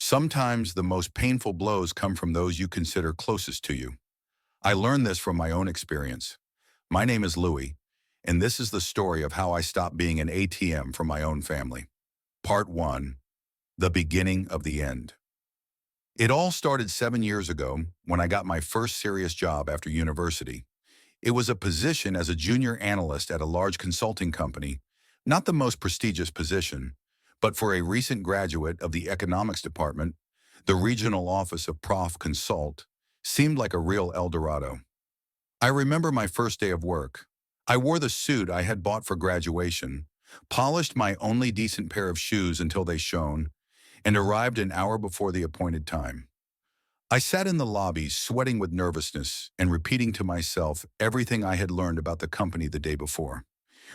Sometimes the most painful blows come from those you consider closest to you. I learned this from my own experience. My name is Louie, and this is the story of how I stopped being an ATM for my own family. Part 1. The Beginning of the End. It all started 7 years ago when I got my first serious job after university. It was a position as a junior analyst at a large consulting company, not the most prestigious position, but for a recent graduate of the economics department, the regional office of Prof Consult seemed like a real El Dorado. I remember my first day of work. I wore the suit I had bought for graduation, polished my only decent pair of shoes until they shone, and arrived an hour before the appointed time. I sat in the lobby, sweating with nervousness and repeating to myself everything I had learned about the company the day before.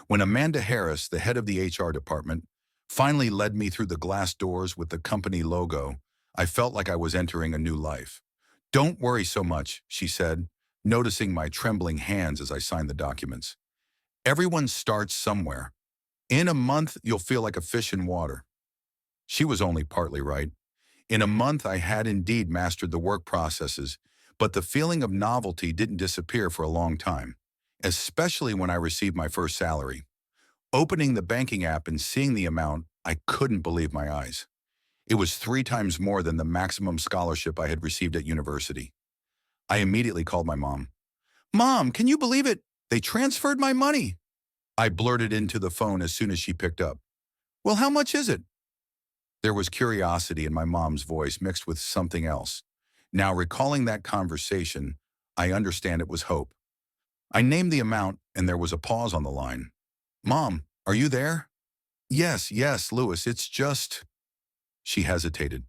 When Amanda Harris, the head of the HR department, finally led me through the glass doors with the company logo, I felt like I was entering a new life. "Don't worry so much," she said, noticing my trembling hands as I signed the documents. "Everyone starts somewhere. In a month, you'll feel like a fish in water." She was only partly right. In a month, I had indeed mastered the work processes, but the feeling of novelty didn't disappear for a long time, especially when I received my first salary. Opening the banking app and seeing the amount, I couldn't believe my eyes. It was 3 times more than the maximum scholarship I had received at university. I immediately called my mom. "Mom, can you believe it? They transferred my money." I blurted into the phone as soon as she picked up. "Well, how much is it?" There was curiosity in my mom's voice mixed with something else. Now, recalling that conversation, I understand it was hope. I named the amount, and there was a pause on the line. "Mom, are you there?" Yes, Louis, it's just..." She hesitated.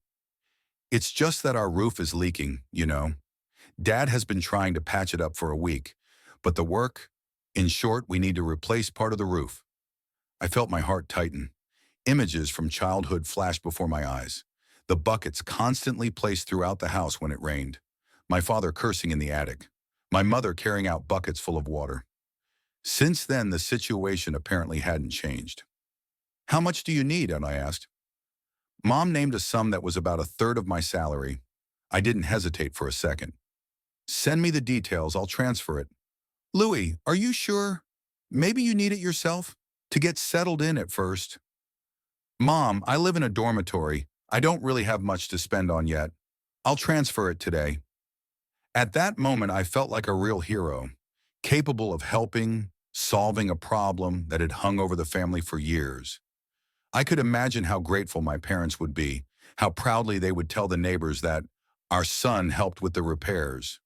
"It's just that our roof is leaking, you know. Dad has been trying to patch it up for a week, but the work, in short, we need to replace part of the roof." I felt my heart tighten. Images from childhood flashed before my eyes. The buckets constantly placed throughout the house when it rained. My father cursing in the attic. My mother carrying out buckets full of water. Since then, the situation apparently hadn't changed. "How much do you need?" I asked. Mom named a sum that was about a third of my salary. I didn't hesitate for a second. "Send me the details, I'll transfer it." "Louis, are you sure? Maybe you need it yourself? To get settled in at first." "Mom, I live in a dormitory. I don't really have much to spend on yet. I'll transfer it today." At that moment, I felt like a real hero, capable of helping, solving a problem that had hung over the family for years. I could imagine how grateful my parents would be, how proudly they would tell the neighbors that our son helped with the repairs.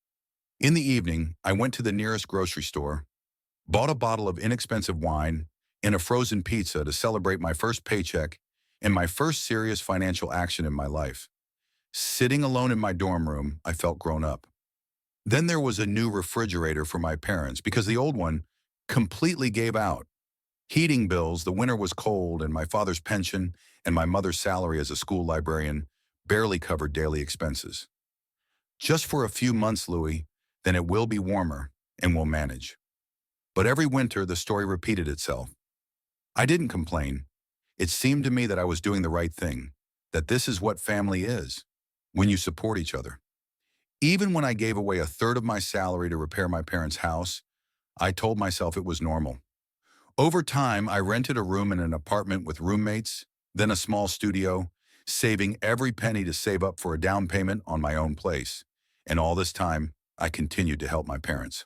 In the evening, I went to the nearest grocery store, bought a bottle of inexpensive wine and a frozen pizza to celebrate my first paycheck and my first serious financial action in my life. Sitting alone in my dorm room, I felt grown up. Then there was a new refrigerator for my parents because the old one completely gave out. Heating bills, the winter was cold, and my father's pension and my mother's salary as a school librarian barely covered daily expenses. "Just for a few months, Louis, then it will be warmer, and we'll manage." But every winter, the story repeated itself. I didn't complain. It seemed to me that I was doing the right thing, that this is what family is, when you support each other. Even when I gave away a third of my salary to repair my parents' house, I told myself it was normal. Over time, I rented a room in an apartment with roommates, then a small studio, saving every penny to save up for a down payment on my own place. And all this time, I continued to help my parents.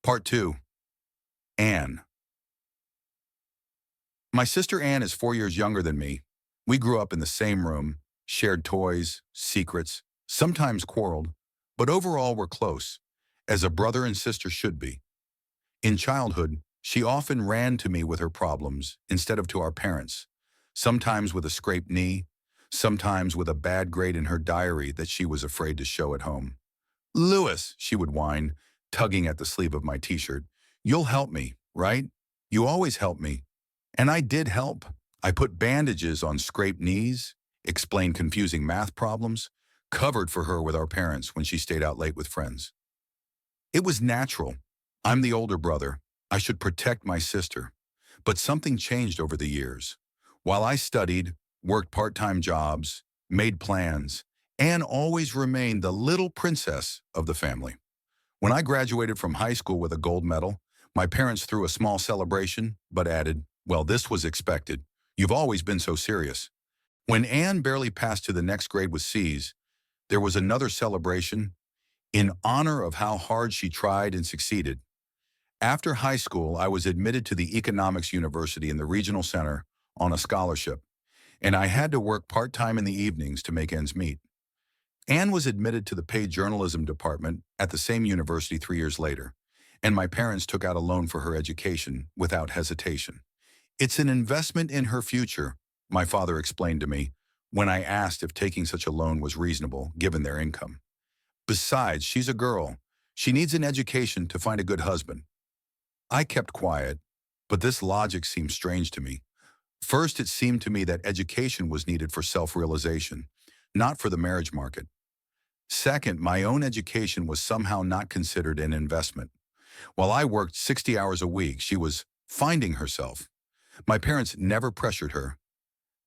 Part 2. Anne. My sister Anne is 4 years younger than me. We grew up in the same room, shared toys, secrets, sometimes quarreled, but overall we're close, as a brother and sister should be. In childhood, she often ran to me with her problems instead of to our parents, sometimes with a scraped knee, sometimes with a bad grade in her diary that she was afraid to show at home. "Louis," she would whine, tugging at the sleeve of my t-shirt, "you'll help me, right? You always help me." And I did help. I put bandages on scraped knees, explained confusing math problems, covered for her with our parents when she stayed out late with friends. It was natural. I'm the older brother. I should protect my sister. But something changed over the years. While I studied, worked part-time jobs, made plans, and always remained the little princess of the family. When I graduated from high school with a gold medal, my parents threw a small celebration, but added, "Well, this was expected. You've always been so serious." When Anne barely passed to the next grade with C's, there was another celebration in honor of how hard she tried and succeeded. After high school, I was admitted to the Economics University in the regional center on a scholarship, and I had to work part-time in the evenings to make ends meet. Anne was admitted to the paid journalism department at the same university 3 years later, and my parents took out a loan for her education without hesitation. "It's an investment in her future," my father explained to me when I asked if taking such a loan was reasonable given their income. "Besides, she's a girl. She needs an education to find a good husband." I kept quiet, but this logic seemed strange to me. First, it seemed to me that education was needed for self-realization, not for the marriage market. Second, my own education was somehow not considered an investment. While I worked 60 hours a week, she was finding herself. My parents never pressured her.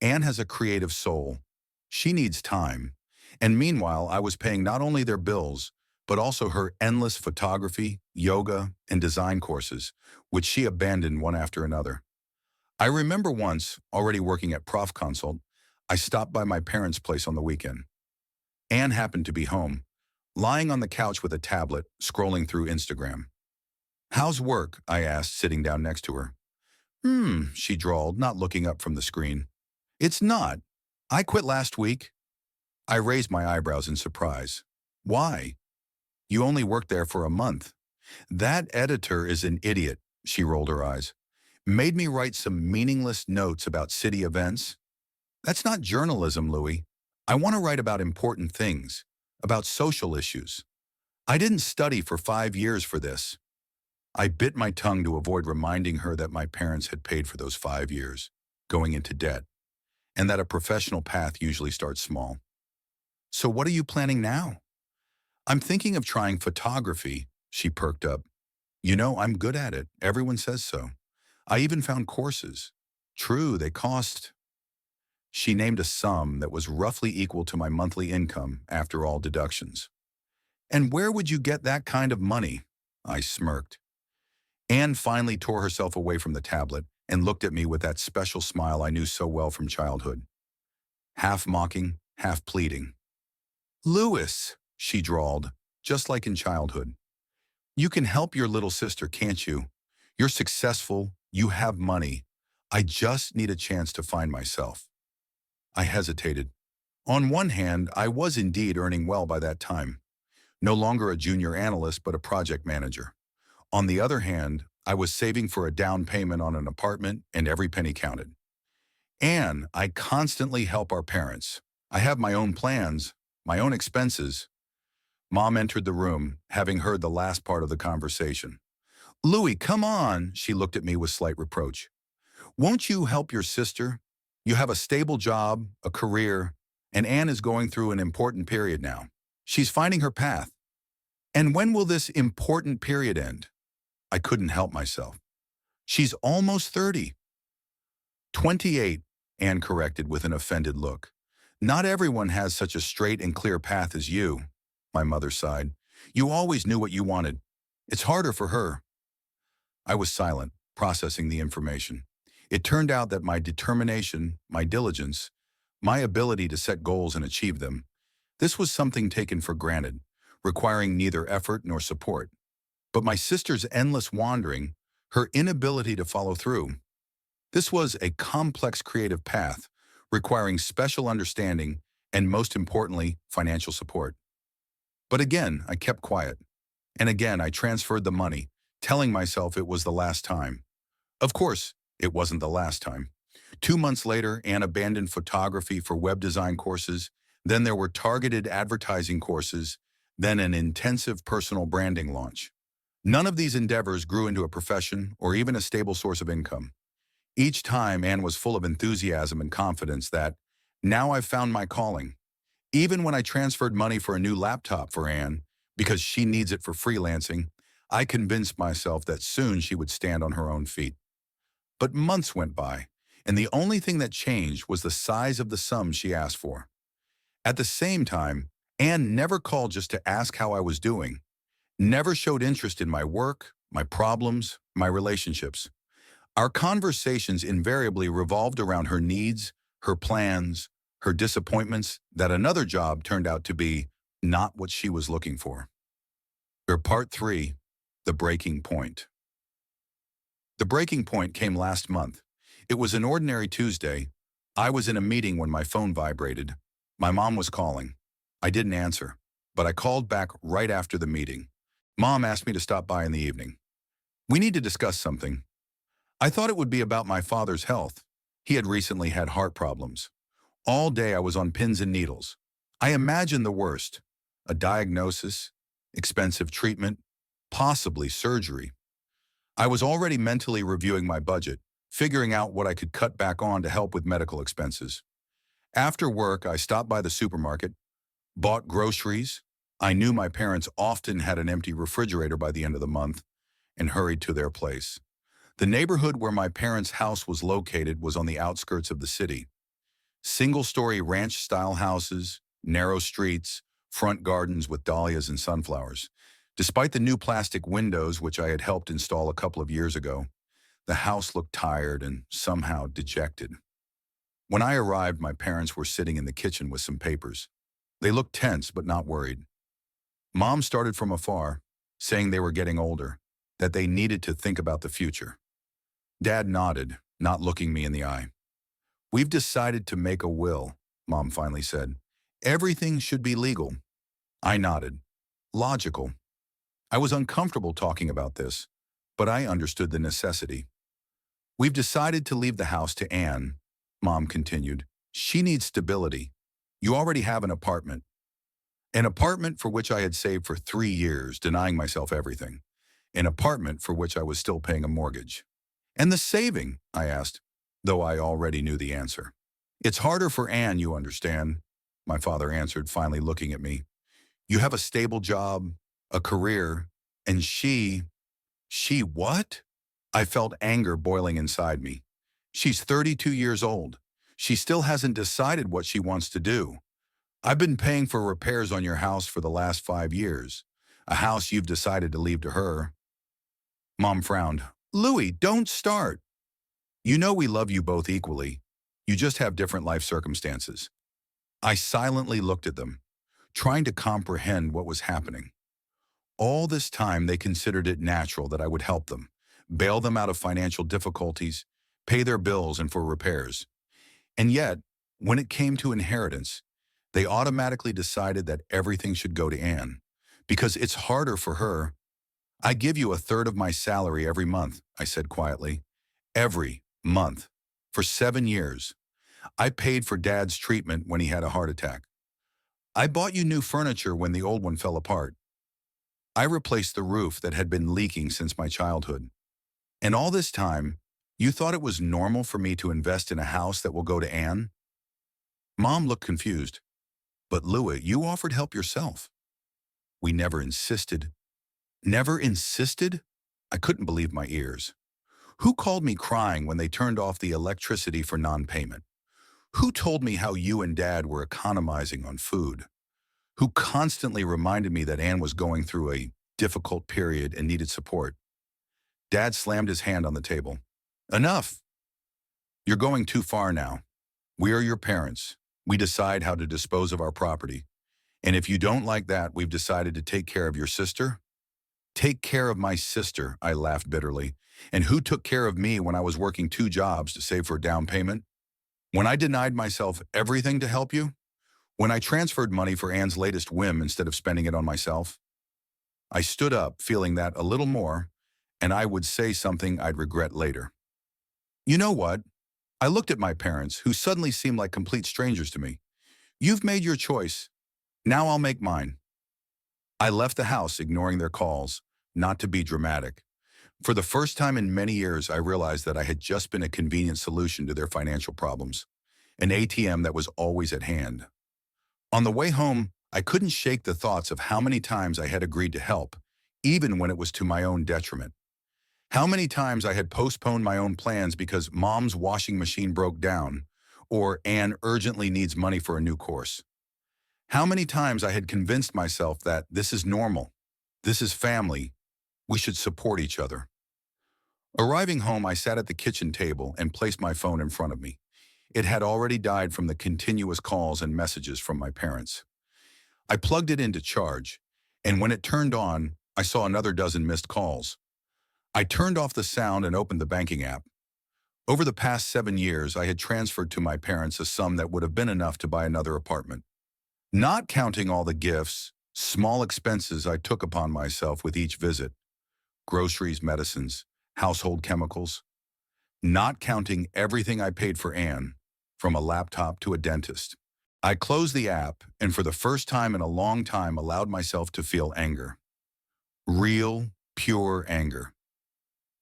Anne has a creative soul. She needs time. And meanwhile, I was paying not only their bills, but also her endless photography, yoga, and design courses, which she abandoned one after another. I remember once, already working at Prof Consult, I stopped by my parents' place on the weekend. Anne happened to be home, lying on the couch with a tablet, scrolling through Instagram. "How's work?" I asked, sitting down next to her. She drawled, not looking up from the screen. "It's not. I quit last week." I raised my eyebrows in surprise. "Why? You only worked there for a month." "That editor is an idiot," she rolled her eyes. "Made me write some meaningless notes about city events." "That's not journalism, Louis. I want to write about important things, about social issues. I didn't study for 5 years for this." I bit my tongue to avoid reminding her that my parents had paid for those 5 years, going into debt, and that a professional path usually starts small. "So what are you planning now?" "I'm thinking of trying photography," she perked up. "You know, I'm good at it. Everyone says so. I even found courses. True, they cost—" She named a sum that was roughly equal to my monthly income after all deductions. "And where would you get that kind of money?" I smirked. Anne finally tore herself away from the tablet and looked at me with that special smile I knew so well from childhood. Half mocking, half pleading. "Louis," she drawled, just like in childhood. "You can help your little sister, can't you? You're successful, you have money. I just need a chance to find myself." I hesitated. On one hand, I was indeed earning well by that time. No longer a junior analyst, but a project manager. On the other hand, I was saving for a down payment on an apartment, and every penny counted. "And I constantly help our parents. I have my own plans, my own expenses." Mom entered the room, having heard the last part of the conversation. "Louis, come on," she looked at me with slight reproach. "Won't you help your sister? You have a stable job, a career, and Anne is going through an important period now. She's finding her path. And when will this important period end?" I couldn't help myself. "She's almost 30. 28, Anne corrected with an offended look. "Not everyone has such a straight and clear path as you," my mother sighed. "You always knew what you wanted. It's harder for her." I was silent, processing the information. It turned out that my determination, my diligence, my ability to set goals and achieve them, this was something taken for granted, requiring neither effort nor support. But my sister's endless wandering, her inability to follow through, this was a complex creative path, requiring special understanding and, most importantly, financial support. But again, I kept quiet. And again, I transferred the money, telling myself it was the last time. Of course, it wasn't the last time. 2 months later, Anne abandoned photography for web design courses. Then there were targeted advertising courses, then an intensive personal branding launch. None of these endeavors grew into a profession or even a stable source of income. Each time, Anne was full of enthusiasm and confidence that, "Now I've found my calling." Even when I transferred money for a new laptop for Anne, because she needs it for freelancing, I convinced myself that soon she would stand on her own feet. But months went by, and the only thing that changed was the size of the sum she asked for. At the same time, Anne never called just to ask how I was doing, never showed interest in my work, my problems, my relationships. Our conversations invariably revolved around her needs, her plans, her disappointments that another job turned out to be not what she was looking for. Part 3, The Breaking Point. The breaking point came last month. It was an ordinary Tuesday. I was in a meeting when my phone vibrated. My mom was calling. I didn't answer, but I called back right after the meeting. Mom asked me to stop by in the evening. We need to discuss something. I thought it would be about my father's health. He had recently had heart problems. All day I was on pins and needles. I imagined the worst. A diagnosis, expensive treatment, possibly surgery. I was already mentally reviewing my budget, figuring out what I could cut back on to help with medical expenses. After work, I stopped by the supermarket, bought groceries. I knew my parents often had an empty refrigerator by the end of the month, and hurried to their place. The neighborhood where my parents' house was located was on the outskirts of the city. Single-story ranch-style houses, narrow streets, front gardens with dahlias and sunflowers. Despite the new plastic windows, which I had helped install a couple of years ago, the house looked tired and somehow dejected. When I arrived, my parents were sitting in the kitchen with some papers. They looked tense but not worried. Mom started from afar, saying they were getting older, that they needed to think about the future. Dad nodded, not looking me in the eye. "We've decided to make a will," Mom finally said. "Everything should be legal." I nodded. Logical. I was uncomfortable talking about this, but I understood the necessity. "We've decided to leave the house to Anne," Mom continued. "She needs stability. You already have an apartment." An apartment for which I had saved for 3 years, denying myself everything. An apartment for which I was still paying a mortgage. "And the saving?" I asked, though I already knew the answer. "It's harder for Anne, you understand," my father answered, finally looking at me. "You have a stable job, a career, and she what?" I felt anger boiling inside me. "She's 32 years old. She still hasn't decided what she wants to do. I've been paying for repairs on your house for the last 5 years, a house you've decided to leave to her." Mom frowned. "Louis, don't start. You know we love you both equally. You just have different life circumstances." I silently looked at them, trying to comprehend what was happening. All this time, they considered it natural that I would help them, bail them out of financial difficulties, pay their bills and for repairs. And yet, when it came to inheritance, they automatically decided that everything should go to Anne, because it's harder for her. "I give you a third of my salary every month," I said quietly. "Every month. For 7 years. I paid for Dad's treatment when he had a heart attack. I bought you new furniture when the old one fell apart. I replaced the roof that had been leaking since my childhood. And all this time, you thought it was normal for me to invest in a house that will go to Anne?" Mom looked confused. "But Louis, you offered help yourself." "We never insisted." "Never insisted?" I couldn't believe my ears. Who called me crying when they turned off the electricity for non-payment? Who told me how you and Dad were economizing on food? Who constantly reminded me that Anne was going through a difficult period and needed support? Dad slammed his hand on the table. "Enough. You're going too far now. We are your parents. We decide how to dispose of our property. And if you don't like that, we've decided to take care of your sister." "Take care of my sister," I laughed bitterly. "And who took care of me when I was working 2 jobs to save for a down payment? When I denied myself everything to help you? When I transferred money for Anne's latest whim instead of spending it on myself?" I stood up, feeling that a little more, and I would say something I'd regret later. "You know what?" I looked at my parents, who suddenly seemed like complete strangers to me. "You've made your choice. Now I'll make mine." I left the house, ignoring their calls, not to be dramatic. For the first time in many years, I realized that I had just been a convenient solution to their financial problems, an ATM that was always at hand. On the way home, I couldn't shake the thoughts of how many times I had agreed to help, even when it was to my own detriment. How many times I had postponed my own plans because mom's washing machine broke down, or Anne urgently needs money for a new course. How many times I had convinced myself that this is normal, this is family, we should support each other. Arriving home, I sat at the kitchen table and placed my phone in front of me. It had already died from the continuous calls and messages from my parents. I plugged it into charge, and when it turned on, I saw another dozen missed calls. I turned off the sound and opened the banking app. Over the past 7 years, I had transferred to my parents a sum that would have been enough to buy another apartment. Not counting all the gifts, small expenses I took upon myself with each visit, groceries, medicines, household chemicals, not counting everything I paid for Anne, from a laptop to a dentist. I closed the app and for the first time in a long time allowed myself to feel anger. Real, pure anger.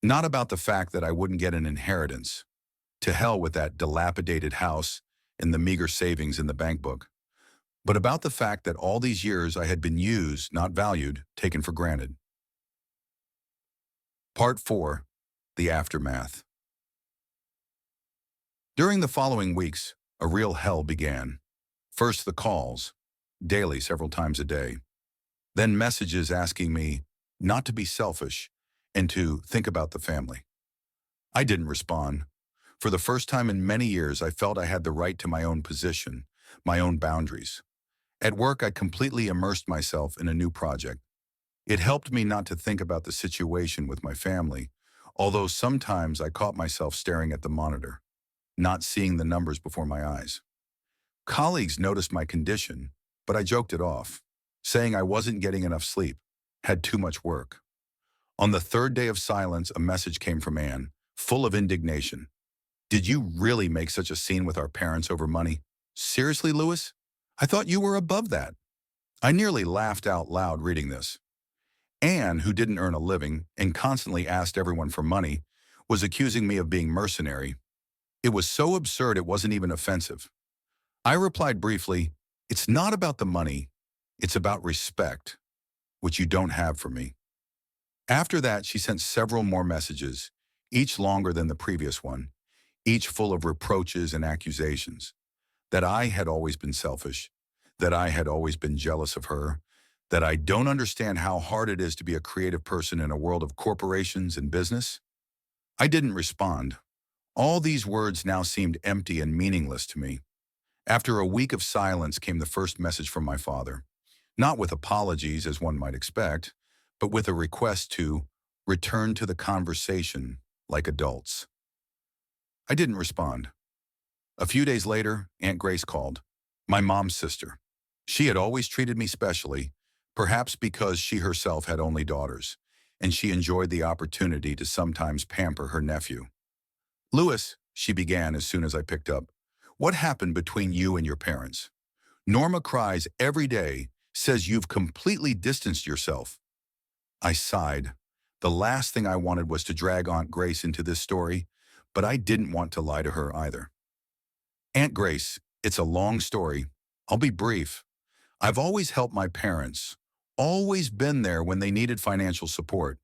Not about the fact that I wouldn't get an inheritance. To hell with that dilapidated house and the meager savings in the bank book. But about the fact that all these years I had been used, not valued, taken for granted. Part 4. The Aftermath. During the following weeks, a real hell began. First the calls, daily several times a day. Then messages asking me not to be selfish and to think about the family. I didn't respond. For the first time in many years, I felt I had the right to my own position, my own boundaries. At work, I completely immersed myself in a new project. It helped me not to think about the situation with my family, although sometimes I caught myself staring at the monitor, not seeing the numbers before my eyes. Colleagues noticed my condition, but I joked it off, saying I wasn't getting enough sleep, had too much work. On the third day of silence, a message came from Anne, full of indignation. "Did you really make such a scene with our parents over money? Seriously, Louis? I thought you were above that." I nearly laughed out loud reading this. Anne, who didn't earn a living and constantly asked everyone for money, was accusing me of being mercenary. It was so absurd it wasn't even offensive. I replied briefly, "It's not about the money, it's about respect, which you don't have for me." After that, she sent several more messages, each longer than the previous one, each full of reproaches and accusations. That I had always been selfish, that I had always been jealous of her, that I don't understand how hard it is to be a creative person in a world of corporations and business. I didn't respond. All these words now seemed empty and meaningless to me. After a week of silence came the first message from my father, not with apologies as one might expect, but with a request to return to the conversation like adults. I didn't respond. A few days later, Aunt Grace called, my mom's sister. She had always treated me specially, perhaps because she herself had only daughters, and she enjoyed the opportunity to sometimes pamper her nephew. "Louis," she began as soon as I picked up, "what happened between you and your parents? Norma cries every day, says you've completely distanced yourself." I sighed. The last thing I wanted was to drag Aunt Grace into this story, but I didn't want to lie to her either. "Aunt Grace, it's a long story. I'll be brief. I've always helped my parents, always been there when they needed financial support.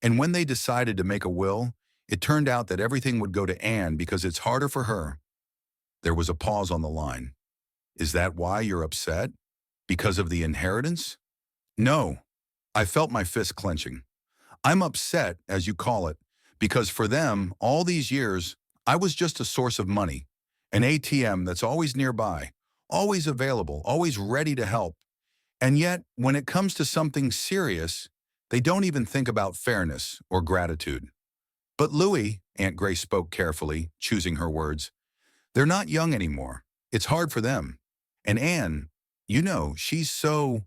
And when they decided to make a will, it turned out that everything would go to Anne because it's harder for her." There was a pause on the line. "Is that why you're upset? Because of the inheritance?" "No." I felt my fist clenching. "I'm upset, as you call it, because for them, all these years, I was just a source of money, an ATM that's always nearby, always available, always ready to help. And yet, when it comes to something serious, they don't even think about fairness or gratitude." "But Louis," Aunt Grace spoke carefully, choosing her words, "they're not young anymore. It's hard for them. And Anne, you know, she's so—"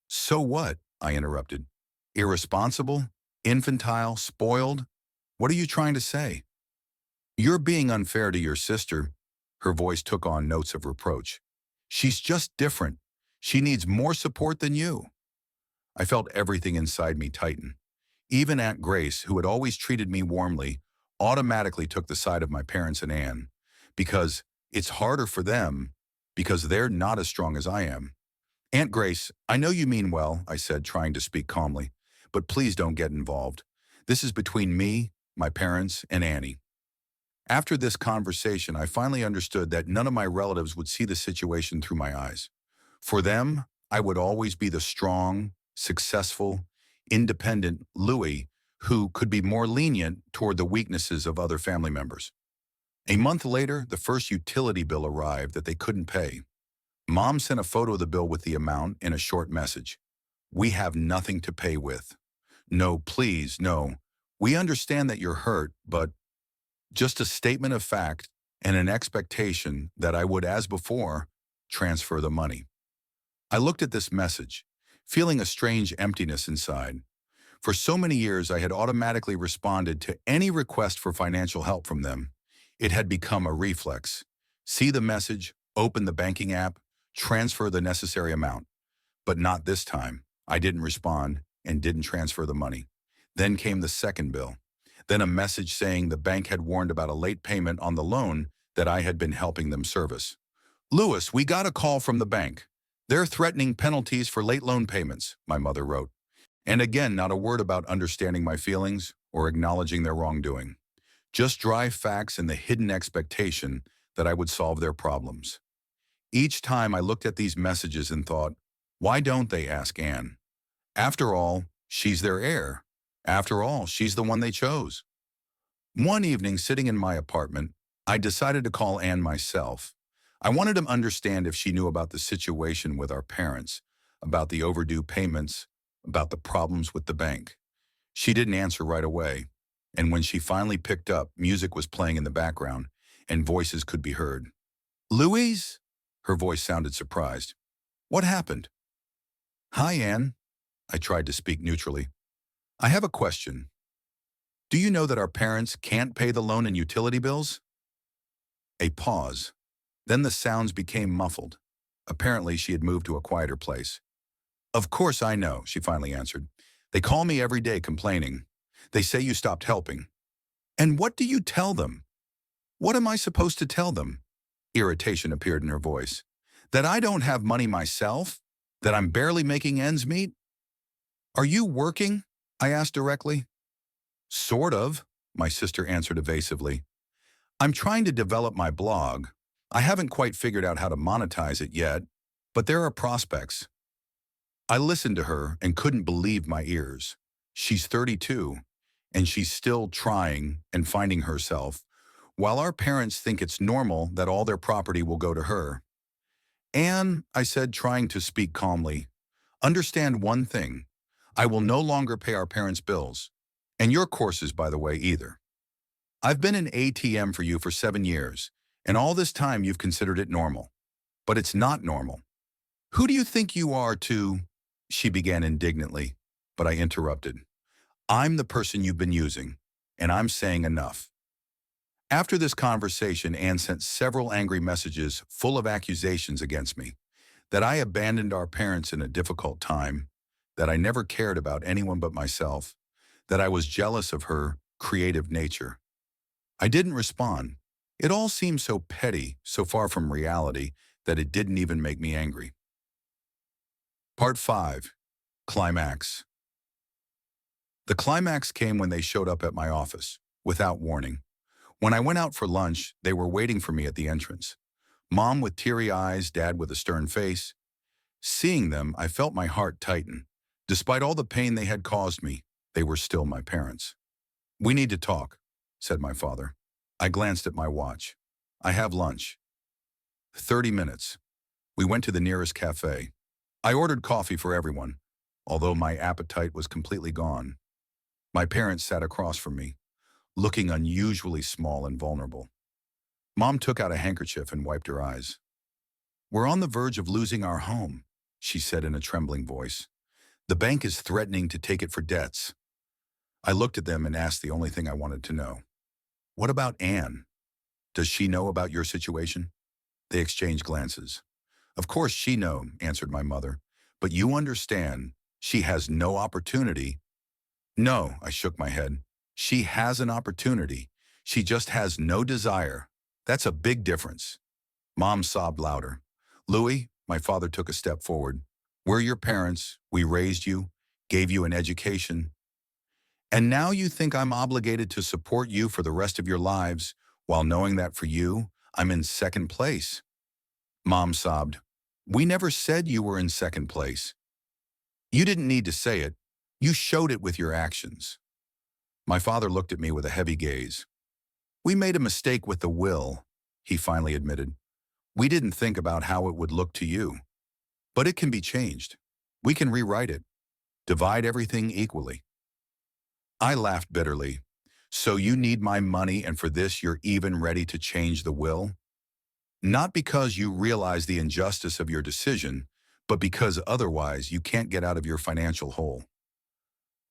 "So what?" I interrupted. "Irresponsible? Infantile? Spoiled? What are you trying to say?" "You're being unfair to your sister." Her voice took on notes of reproach. "She's just different. She needs more support than you." I felt everything inside me tighten. Even Aunt Grace, who had always treated me warmly, automatically took the side of my parents and Anne, because it's harder for them, because they're not as strong as I am. "Aunt Grace, I know you mean well," I said, trying to speak calmly, "but please don't get involved. This is between me, my parents, and Annie. After this conversation, I finally understood that none of my relatives would see the situation through my eyes. For them, I would always be the strong, successful, independent Louis who could be more lenient toward the weaknesses of other family members. A month later, the first utility bill arrived that they couldn't pay. Mom sent a photo of the bill with the amount and a short message. "We have nothing to pay with. No, please, no. We understand that you're hurt, but just a statement of fact and an expectation that I would, as before, transfer the money." I looked at this message, feeling a strange emptiness inside. For so many years, I had automatically responded to any request for financial help from them. It had become a reflex. See the message, open the banking app, transfer the necessary amount. But not this time. I didn't respond and didn't transfer the money. Then came the second bill. Then a message saying the bank had warned about a late payment on the loan that I had been helping them service. "Louis, we got a call from the bank. They're threatening penalties for late loan payments," my mother wrote. And again, not a word about understanding my feelings or acknowledging their wrongdoing. Just dry facts and the hidden expectation that I would solve their problems. Each time I looked at these messages and thought, why don't they ask Anne? After all, she's their heir. After all, she's the one they chose. One evening, sitting in my apartment, I decided to call Anne myself. I wanted to understand if she knew about the situation with our parents, about the overdue payments, about the problems with the bank. She didn't answer right away, and when she finally picked up, music was playing in the background, and voices could be heard. "Louise?" Her voice sounded surprised. "What happened?" "Hi, Anne." I tried to speak neutrally. "I have a question. Do you know that our parents can't pay the loan and utility bills?" A pause. Then the sounds became muffled. Apparently, she had moved to a quieter place. "Of course I know," she finally answered. "They call me every day complaining. They say you stopped helping." "And what do you tell them?" "What am I supposed to tell them?" Irritation appeared in her voice. "That I don't have money myself? That I'm barely making ends meet?" "Are you working?" I asked directly. "Sort of," my sister answered evasively. "I'm trying to develop my blog. I haven't quite figured out how to monetize it yet, but there are prospects." I listened to her and couldn't believe my ears. She's 32, and she's still trying and finding herself, while our parents think it's normal that all their property will go to her. "Anne," I said, trying to speak calmly, "understand one thing. I will no longer pay our parents' bills. And your courses, by the way, either. I've been an ATM for you for 7 years, and all this time you've considered it normal. But it's not normal. Who do you think you are to—" She began indignantly, but I interrupted. "I'm the person you've been using, and I'm saying enough." After this conversation, Anne sent several angry messages full of accusations against me, that I abandoned our parents in a difficult time, that I never cared about anyone but myself, that I was jealous of her creative nature. I didn't respond. It all seemed so petty, so far from reality, that it didn't even make me angry. Part 5. Climax. The climax came when they showed up at my office, without warning. When I went out for lunch, they were waiting for me at the entrance. Mom with teary eyes, Dad with a stern face. Seeing them, I felt my heart tighten. Despite all the pain they had caused me, they were still my parents. "We need to talk," said my father. I glanced at my watch. "I have lunch." 30 minutes. We went to the nearest cafe. I ordered coffee for everyone, although my appetite was completely gone. My parents sat across from me, looking unusually small and vulnerable. Mom took out a handkerchief and wiped her eyes. "We're on the verge of losing our home," she said in a trembling voice. "The bank is threatening to take it for debts." I looked at them and asked the only thing I wanted to know. "What about Anne? Does she know about your situation?" They exchanged glances. "Of course she knows," answered my mother. "But you understand, she has no opportunity." "No," I shook my head. "She has an opportunity. She just has no desire. That's a big difference." Mom sobbed louder. "Louis," my father took a step forward, "we're your parents. We raised you, gave you an education. And now you think I'm obligated to support you for the rest of your lives, while knowing that for you, I'm in second place. Mom sobbed. We never said you were in second place. You didn't need to say it. You showed it with your actions. My father looked at me with a heavy gaze. We made a mistake with the will, he finally admitted. We didn't think about how it would look to you. But it can be changed. We can rewrite it. Divide everything equally. I laughed bitterly. So you need my money, and for this you're even ready to change the will? Not because you realize the injustice of your decision, but because otherwise you can't get out of your financial hole.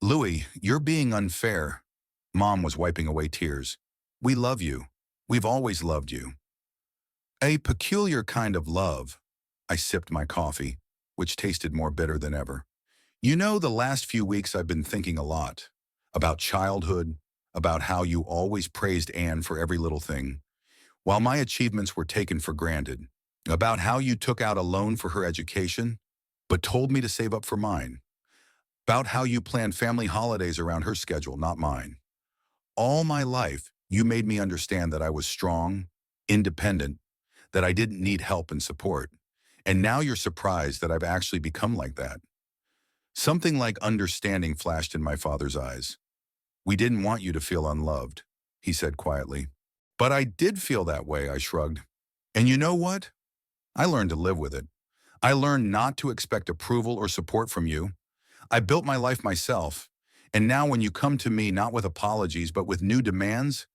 Louis, you're being unfair. Mom was wiping away tears. We love you. We've always loved you. A peculiar kind of love. I sipped my coffee, which tasted more bitter than ever. You know, the last few weeks I've been thinking a lot about childhood, about how you always praised Anne for every little thing, while my achievements were taken for granted, about how you took out a loan for her education, but told me to save up for mine, about how you planned family holidays around her schedule, not mine. All my life, you made me understand that I was strong, independent, that I didn't need help and support. And now you're surprised that I've actually become like that. Something like understanding flashed in my father's eyes. We didn't want you to feel unloved, he said quietly. But I did feel that way, I shrugged. And you know what? I learned to live with it. I learned not to expect approval or support from you. I built my life myself. And now when you come to me not with apologies but with new demands,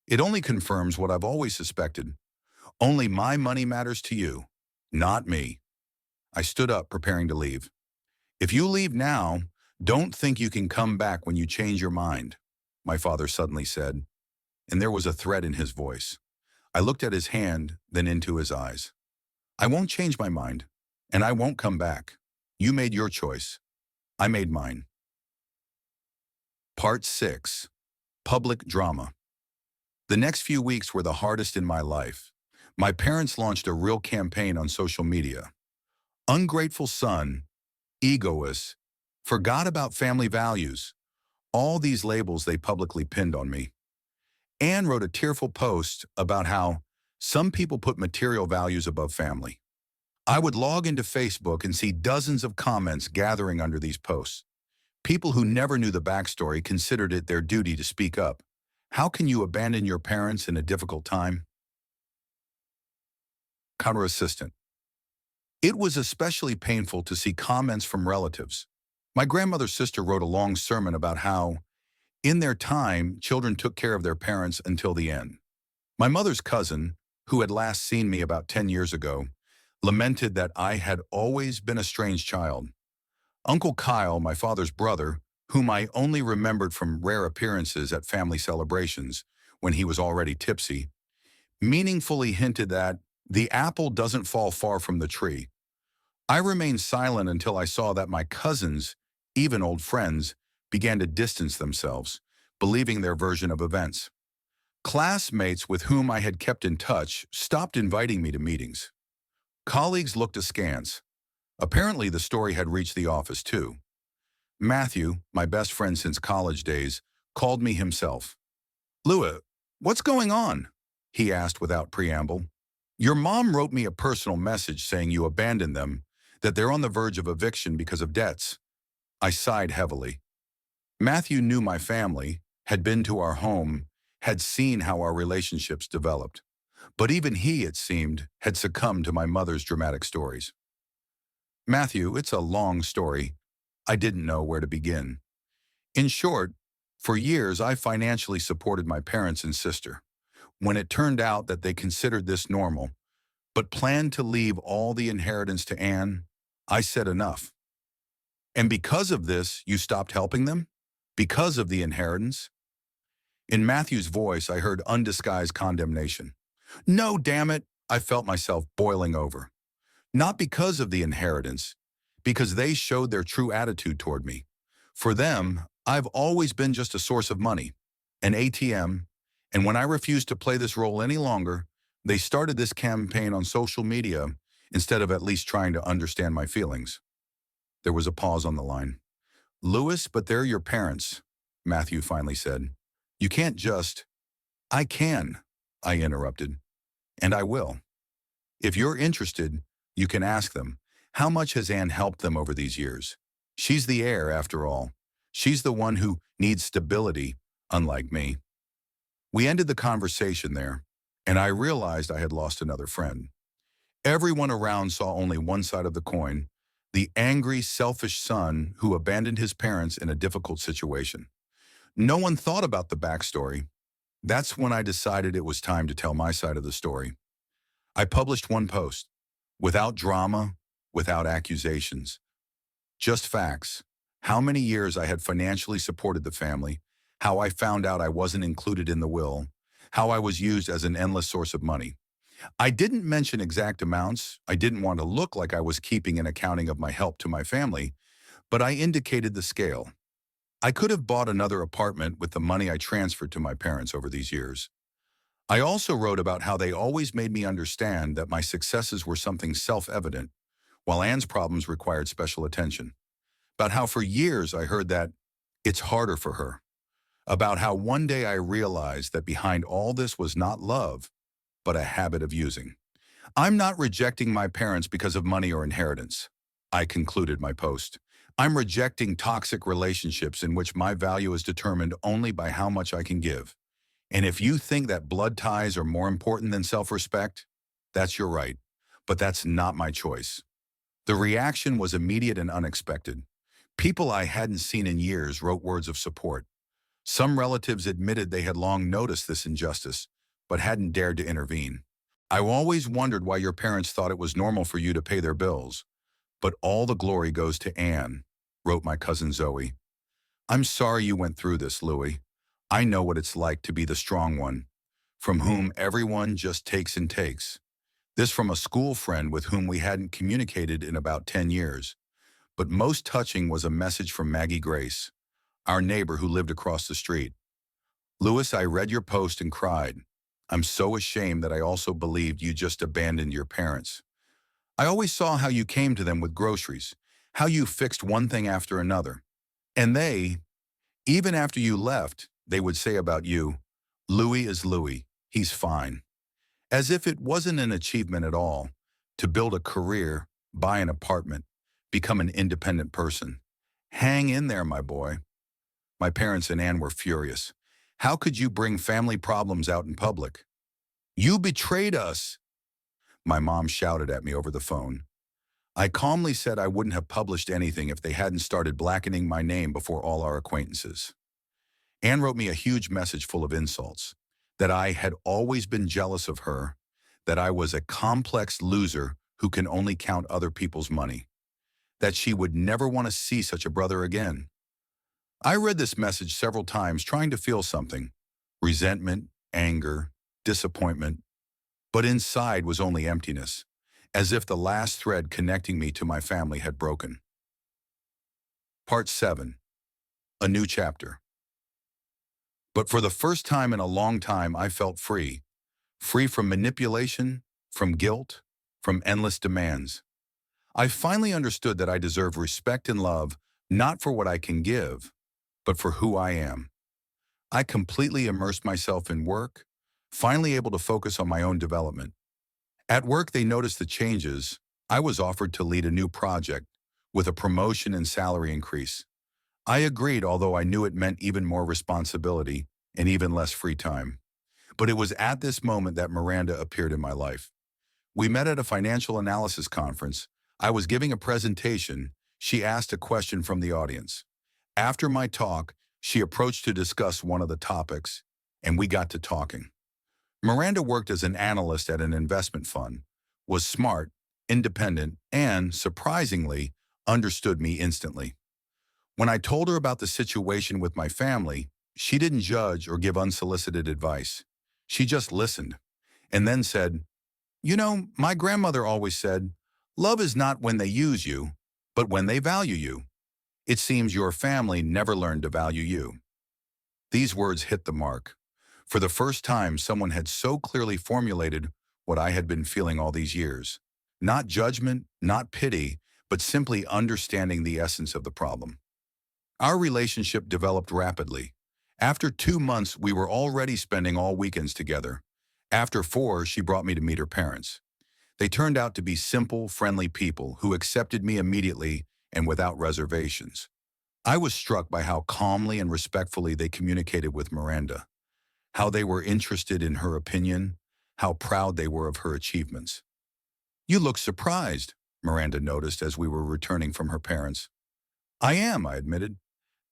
it only confirms what I've always suspected. Only my money matters to you, not me. I stood up, preparing to leave. If you leave now, don't think you can come back when you change your mind, my father suddenly said, and there was a threat in his voice. I looked at his hand, then into his eyes. I won't change my mind, and I won't come back. You made your choice. I made mine. Part 6. Public Drama. The next few weeks were the hardest in my life. My parents launched a real campaign on social media. Ungrateful son, egoist, forgot about family values. All these labels they publicly pinned on me. Anne wrote a tearful post about how some people put material values above family. I would log into Facebook and see dozens of comments gathering under these posts. People who never knew the backstory considered it their duty to speak up. How can you abandon your parents in a difficult time? Counter assistant. It was especially painful to see comments from relatives. My grandmother's sister wrote a long sermon about how, in their time, children took care of their parents until the end. My mother's cousin, who had last seen me about 10 years ago, lamented that I had always been a strange child. Uncle Kyle, my father's brother, whom I only remembered from rare appearances at family celebrations when he was already tipsy, meaningfully hinted that the apple doesn't fall far from the tree. I remained silent until I saw that my cousins, even old friends, began to distance themselves, believing their version of events. Classmates with whom I had kept in touch stopped inviting me to meetings. Colleagues looked askance. Apparently, the story had reached the office too. Matthew, my best friend since college days, called me himself. Louis, what's going on? He asked without preamble. Your mom wrote me a personal message saying you abandoned them, that they're on the verge of eviction because of debts. I sighed heavily. Matthew knew my family, had been to our home, had seen how our relationships developed. But even he, it seemed, had succumbed to my mother's dramatic stories. Matthew, it's a long story. I didn't know where to begin. In short, for years I financially supported my parents and sister. When it turned out that they considered this normal, but planned to leave all the inheritance to Anne, I said enough. And because of this, you stopped helping them? Because of the inheritance? In Matthew's voice, I heard undisguised condemnation. No, damn it, I felt myself boiling over. Not because of the inheritance, because they showed their true attitude toward me. For them, I've always been just a source of money, an ATM, and when I refused to play this role any longer, they started this campaign on social media instead of at least trying to understand my feelings. There was a pause on the line. Louis, but they're your parents. Matthew finally said. You can't just— I can, I interrupted, and I will. If you're interested, you can ask them, how much has Anne helped them over these years? She's the heir, after all. She's the one who needs stability, unlike me. We ended the conversation there, and I realized I had lost another friend. Everyone around saw only one side of the coin, the angry, selfish son who abandoned his parents in a difficult situation. No one thought about the backstory. That's when I decided it was time to tell my side of the story. I published one post, without drama, without accusations, just facts. How many years I had financially supported the family, how I found out I wasn't included in the will, how I was used as an endless source of money. I didn't mention exact amounts. I didn't want to look like I was keeping an accounting of my help to my family, but I indicated the scale. I could have bought another apartment with the money I transferred to my parents over these years. I also wrote about how they always made me understand that my successes were something self-evident, while Anne's problems required special attention. About how for years I heard that it's harder for her. About how one day I realized that behind all this was not love, but a habit of using. I'm not rejecting my parents because of money or inheritance. I concluded my post. I'm rejecting toxic relationships in which my value is determined only by how much I can give. And if you think that blood ties are more important than self-respect, that's your right. But that's not my choice. The reaction was immediate and unexpected. People I hadn't seen in years wrote words of support. Some relatives admitted they had long noticed this injustice, but hadn't dared to intervene. I always wondered why your parents thought it was normal for you to pay their bills. But all the glory goes to Anne, wrote my cousin Zoe. I'm sorry you went through this, Louie. I know what it's like to be the strong one, from whom everyone just takes and takes. This from a school friend with whom we hadn't communicated in about 10 years. But most touching was a message from Maggie Grace, our neighbor who lived across the street. Louis, I read your post and cried. I'm so ashamed that I also believed you just abandoned your parents. I always saw how you came to them with groceries, how you fixed one thing after another. And they, even after you left, they would say about you, Louis is Louis, he's fine. As if it wasn't an achievement at all, to build a career, buy an apartment, become an independent person. Hang in there, my boy. My parents and Anne were furious. How could you bring family problems out in public? You betrayed us, my mom shouted at me over the phone. I calmly said I wouldn't have published anything if they hadn't started blackening my name before all our acquaintances. Anne wrote me a huge message full of insults, that I had always been jealous of her, that I was a complex loser who can only count other people's money, that she would never want to see such a brother again. I read this message several times trying to feel something, resentment, anger, disappointment, but inside was only emptiness, as if the last thread connecting me to my family had broken. Part 7. A new chapter. But for the first time in a long time, I felt free. Free from manipulation, from guilt, from endless demands. I finally understood that I deserve respect and love, not for what I can give, but for who I am. I completely immersed myself in work, finally able to focus on my own development. At work, they noticed the changes. I was offered to lead a new project with a promotion and salary increase. I agreed, although I knew it meant even more responsibility and even less free time. But it was at this moment that Miranda appeared in my life. We met at a financial analysis conference. I was giving a presentation. She asked a question from the audience. After my talk, she approached to discuss one of the topics, and we got to talking. Miranda worked as an analyst at an investment fund, was smart, independent, and, surprisingly, understood me instantly. When I told her about the situation with my family, she didn't judge or give unsolicited advice. She just listened, and then said, You know, my grandmother always said, love is not when they use you, but when they value you. It seems your family never learned to value you. These words hit the mark. For the first time, someone had so clearly formulated what I had been feeling all these years. Not judgment, not pity, but simply understanding the essence of the problem. Our relationship developed rapidly. After 2 months, we were already spending all weekends together. After 4, she brought me to meet her parents. They turned out to be simple, friendly people who accepted me immediately and without reservations. I was struck by how calmly and respectfully they communicated with Miranda, how they were interested in her opinion, how proud they were of her achievements. "You look surprised," Miranda noticed as we were returning from her parents. "I am," I admitted.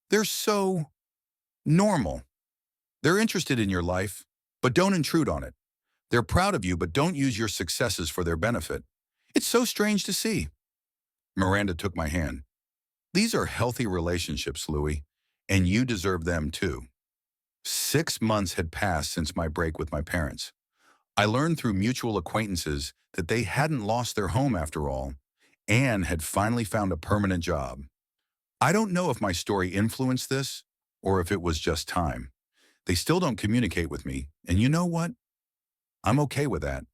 "They're so normal. They're interested in your life, but don't intrude on it. They're proud of you, but don't use your successes for their benefit. It's so strange to see." Miranda took my hand. "These are healthy relationships, Louis, and you deserve them too." 6 months had passed since my break with my parents. I learned through mutual acquaintances that they hadn't lost their home after all. Anne had finally found a permanent job. I don't know if my story influenced this or if it was just time. They still don't communicate with me, and you know what? I'm okay with that.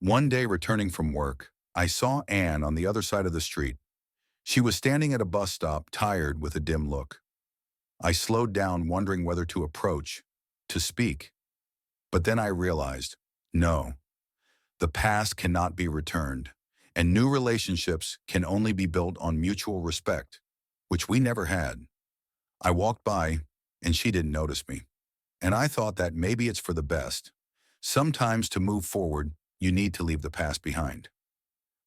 One day returning from work, I saw Anne on the other side of the street. She was standing at a bus stop, tired with a dim look. I slowed down, wondering whether to approach, to speak. But then I realized, no, the past cannot be returned, and new relationships can only be built on mutual respect, which we never had. I walked by, and she didn't notice me. And I thought that maybe it's for the best. Sometimes to move forward, you need to leave the past behind.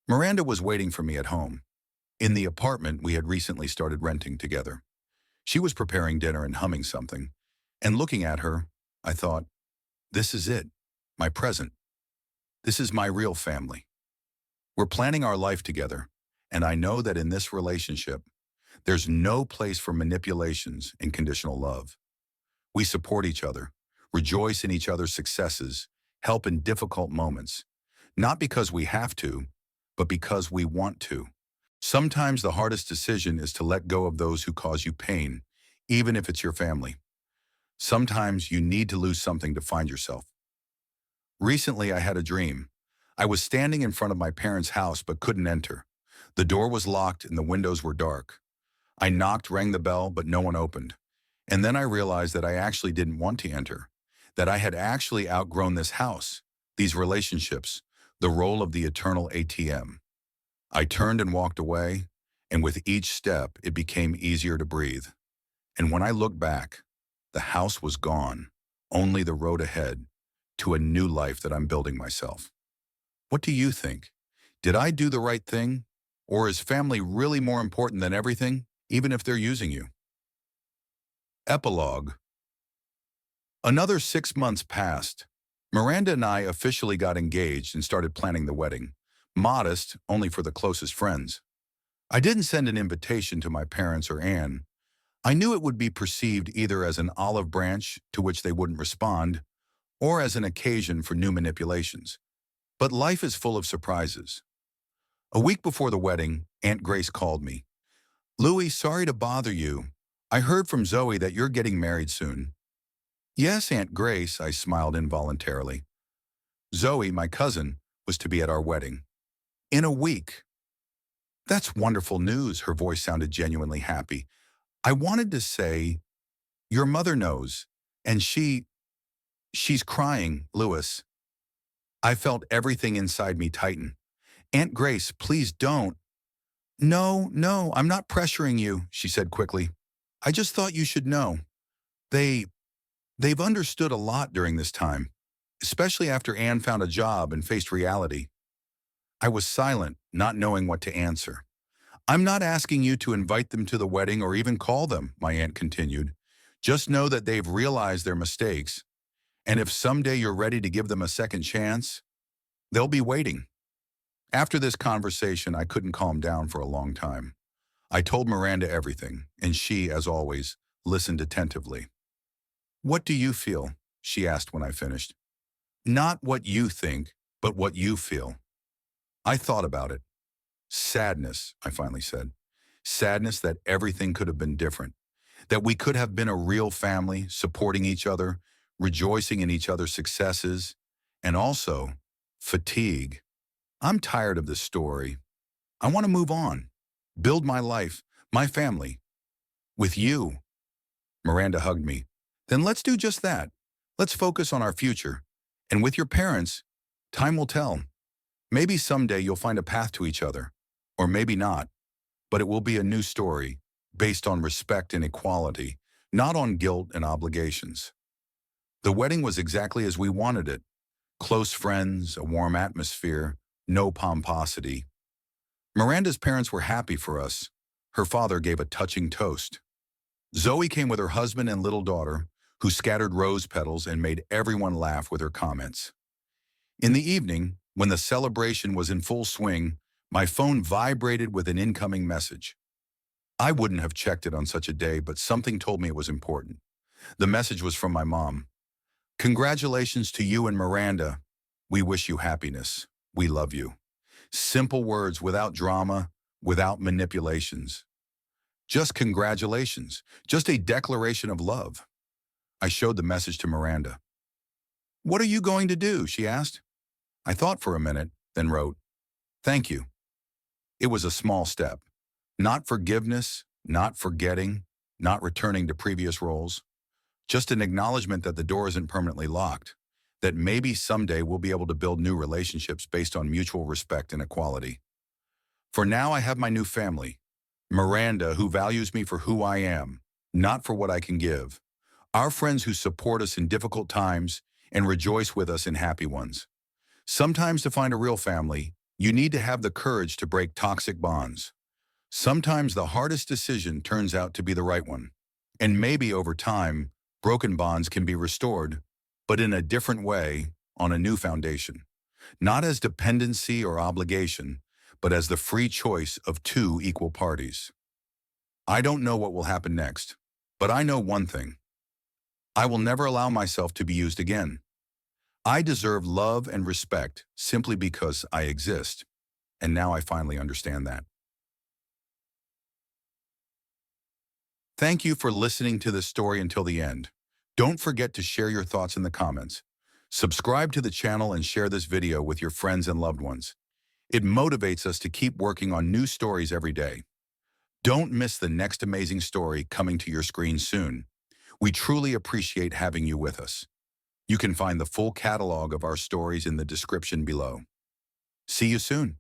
Miranda was waiting for me at home, in the apartment we had recently started renting together. She was preparing dinner and humming something, and looking at her, I thought, this is it, my present. This is my real family. We're planning our life together, and I know that in this relationship, there's no place for manipulations and conditional love. We support each other, rejoice in each other's successes, help in difficult moments, not because we have to, but because we want to. Sometimes the hardest decision is to let go of those who cause you pain, even if it's your family. Sometimes you need to lose something to find yourself. Recently, I had a dream. I was standing in front of my parents' house but couldn't enter. The door was locked and the windows were dark. I knocked, rang the bell, but no one opened. And then I realized that I actually didn't want to enter, that I had actually outgrown this house, these relationships, the role of the eternal ATM. I turned and walked away, and with each step, it became easier to breathe. And when I looked back, the house was gone, only the road ahead, to a new life that I'm building myself. What do you think? Did I do the right thing? Or is family really more important than everything, even if they're using you? Epilogue. Another 6 months passed. Miranda and I officially got engaged and started planning the wedding. Modest, only for the closest friends. I didn't send an invitation to my parents or Anne. I knew it would be perceived either as an olive branch to which they wouldn't respond, or as an occasion for new manipulations. But life is full of surprises. A week before the wedding, Aunt Grace called me. "Louis, sorry to bother you. I heard from Zoe that you're getting married soon." "Yes, Aunt Grace," I smiled involuntarily. Zoe, my cousin, was to be at our wedding. "In a week." "That's wonderful news," her voice sounded genuinely happy. "I wanted to say, your mother knows, and she's crying, Louis." I felt everything inside me tighten. "Aunt Grace, please don't." No, I'm not pressuring you," she said quickly. "I just thought you should know. They, they've understood a lot during this time, especially after Anne found a job and faced reality." I was silent, not knowing what to answer. "I'm not asking you to invite them to the wedding or even call them," my aunt continued. "Just know that they've realized their mistakes, and if someday you're ready to give them a second chance, they'll be waiting." After this conversation, I couldn't calm down for a long time. I told Miranda everything, and she, as always, listened attentively. "What do you feel?" she asked when I finished. "Not what you think, but what you feel." I thought about it. "Sadness," I finally said. "Sadness that everything could have been different. That we could have been a real family, supporting each other, rejoicing in each other's successes, and also fatigue. I'm tired of this story. I want to move on, build my life, my family, with you." Miranda hugged me. Then let's do just that. Let's focus on our future. And with your parents, time will tell. Maybe someday you'll find a path to each other. Or maybe not. But it will be a new story, based on respect and equality, not on guilt and obligations. The wedding was exactly as we wanted it. Close friends, a warm atmosphere, no pomposity. Miranda's parents were happy for us. Her father gave a touching toast. Zoe came with her husband and little daughter, who scattered rose petals and made everyone laugh with her comments. In the evening, when the celebration was in full swing, my phone vibrated with an incoming message. I wouldn't have checked it on such a day, but something told me it was important. The message was from my mom. Congratulations to you and Miranda. We wish you happiness. We love you. Simple words without drama, without manipulations. Just congratulations. Just a declaration of love. I showed the message to Miranda. What are you going to do? She asked. I thought for a minute, then wrote, Thank you. It was a small step. Not forgiveness, not forgetting, not returning to previous roles. Just an acknowledgement that the door isn't permanently locked, that maybe someday we'll be able to build new relationships based on mutual respect and equality. For now, I have my new family, Miranda, who values me for who I am, not for what I can give. Our friends who support us in difficult times and rejoice with us in happy ones. Sometimes to find a real family, you need to have the courage to break toxic bonds. Sometimes the hardest decision turns out to be the right one. And maybe over time, broken bonds can be restored, but in a different way, on a new foundation. Not as dependency or obligation, but as the free choice of two equal parties. I don't know what will happen next, but I know one thing. I will never allow myself to be used again. I deserve love and respect simply because I exist, and now I finally understand that. Thank you for listening to this story until the end. Don't forget to share your thoughts in the comments. Subscribe to the channel and share this video with your friends and loved ones. It motivates us to keep working on new stories every day. Don't miss the next amazing story coming to your screen soon. We truly appreciate having you with us. You can find the full catalog of our stories in the description below. See you soon.